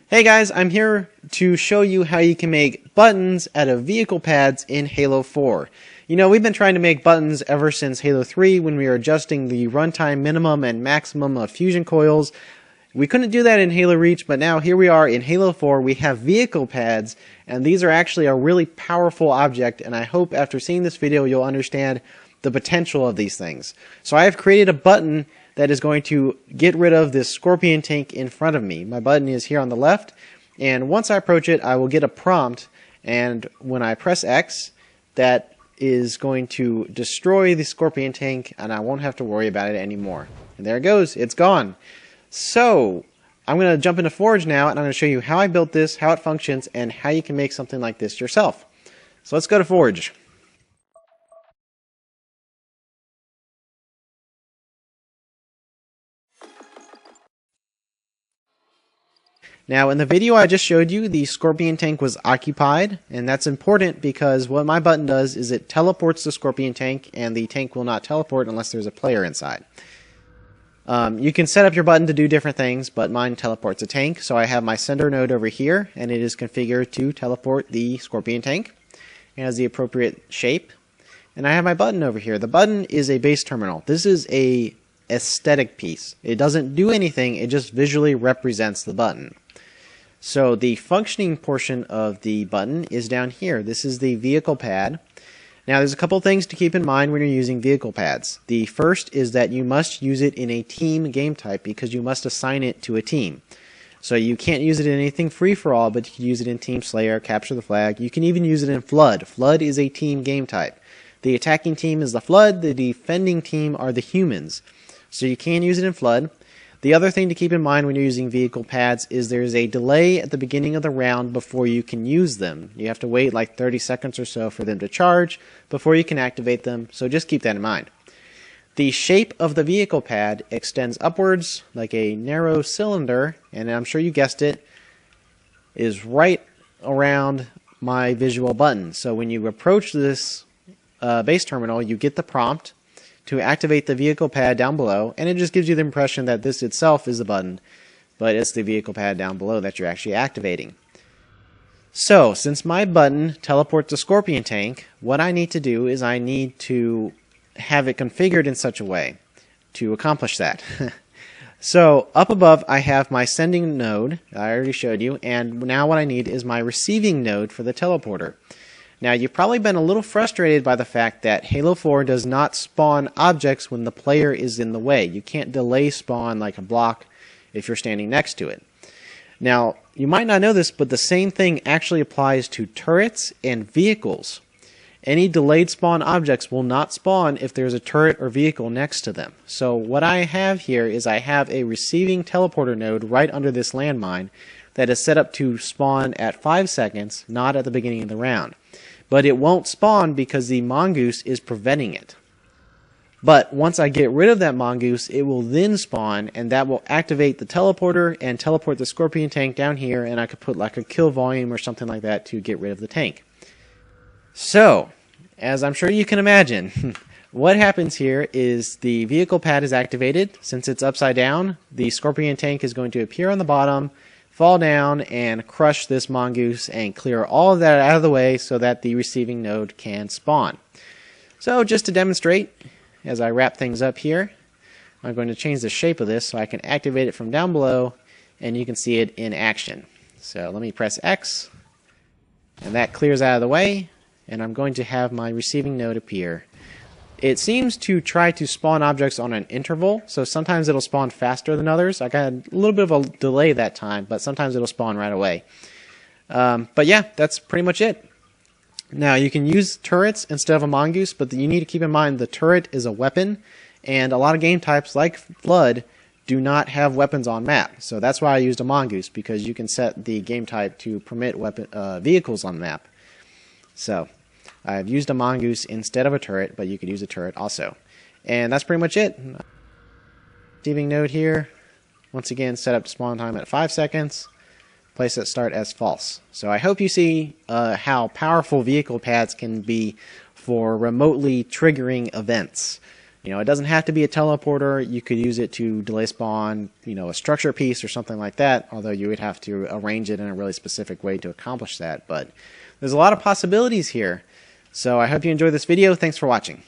Hey guys, I'm here to show you how you can make buttons out of vehicle pads in Halo 4. You know, we've been trying to make buttons ever since Halo 3 when we were adjusting the runtime minimum and maximum of fusion coils. We couldn't do that in Halo Reach, but now here we are in Halo 4. We have vehicle pads, and these are actually a really powerful object, and I hope after seeing this video you'll understand the potential of these things. So I have created a button that is going to get rid of this scorpion tank in front of me. My button is here on the left, and once I approach it, I will get a prompt, and when I press X, that is going to destroy the scorpion tank, and I won't have to worry about it anymore. And there it goes, it's gone. So, I'm going to jump into Forge now, and I'm going to show you how I built this, how it functions, and how you can make something like this yourself. So let's go to Forge. Now, in the video I just showed you, the scorpion tank was occupied, and that's important because what my button does is it teleports the scorpion tank, and the tank will not teleport unless there's a player inside. You can set up your button to do different things, but mine teleports a tank, so I have my sender node over here, and it is configured to teleport the scorpion tank. It has the appropriate shape. And I have my button over here. The button is a base terminal. This is a aesthetic piece. It doesn't do anything, it just visually represents the button. So the functioning portion of the button is down here. This is the vehicle pad. Now there's a couple things to keep in mind when you're using vehicle pads. The first is that you must use it in a team game type because you must assign it to a team. So you can't use it in anything free-for-all, but you can use it in Team Slayer, Capture the Flag. You can even use it in Flood. Flood is a team game type. The attacking team is the Flood, the defending team are the humans. So you can use it in Flood. The other thing to keep in mind when you're using vehicle pads is there's a delay at the beginning of the round before you can use them. You have to wait like 30 seconds or so for them to charge before you can activate them, so just keep that in mind. The shape of the vehicle pad extends upwards like a narrow cylinder, and I'm sure you guessed it, is right around my visual button. So when you approach this base terminal, you get the prompt to activate the vehicle pad down below, and it just gives you the impression that this itself is the button, but it's the vehicle pad down below that you're actually activating. So, since my button teleports the scorpion tank, what I need to do is I need to have it configured in such a way to accomplish that. So, up above I have my sending node, I already showed you, and now what I need is my receiving node for the teleporter. Now, you've probably been a little frustrated by the fact that Halo 4 does not spawn objects when the player is in the way. You can't delay spawn like a block if you're standing next to it. Now, you might not know this, but the same thing actually applies to turrets and vehicles. Any delayed spawn objects will not spawn if there's a turret or vehicle next to them. So what I have here is I have a receiving teleporter node right under this landmine that is set up to spawn at 5 seconds, not at the beginning of the round. But it won't spawn because the mongoose is preventing it. But once I get rid of that mongoose, it will then spawn, and that will activate the teleporter and teleport the scorpion tank down here, and I could put like a kill volume or something like that to get rid of the tank. So, as I'm sure you can imagine, what happens here is the vehicle pad is activated. Since it's upside down, the scorpion tank is going to appear on the bottom, fall down and crush this mongoose and clear all of that out of the way so that the receiving node can spawn. So just to demonstrate, as I wrap things up here, I'm going to change the shape of this so I can activate it from down below and you can see it in action. So let me press X and that clears out of the way, and I'm going to have my receiving node appear. It seems to try to spawn objects on an interval, so sometimes it'll spawn faster than others. I got a little bit of a delay that time, but sometimes it'll spawn right away. But yeah, that's pretty much it. Now, you can use turrets instead of a mongoose, but you need to keep in mind the turret is a weapon, and a lot of game types like Flood do not have weapons on map. So that's why I used a mongoose, because you can set the game type to permit vehicles on the map. So I've used a mongoose instead of a turret, but you could use a turret also. And that's pretty much it. Receiving node here. Once again, set up spawn time at 5 seconds. Place at start as false. So I hope you see how powerful vehicle pads can be for remotely triggering events. It doesn't have to be a teleporter. You could use it to delay spawn, a structure piece or something like that, although you would have to arrange it in a really specific way to accomplish that. But there's a lot of possibilities here. So I hope you enjoyed this video. Thanks for watching.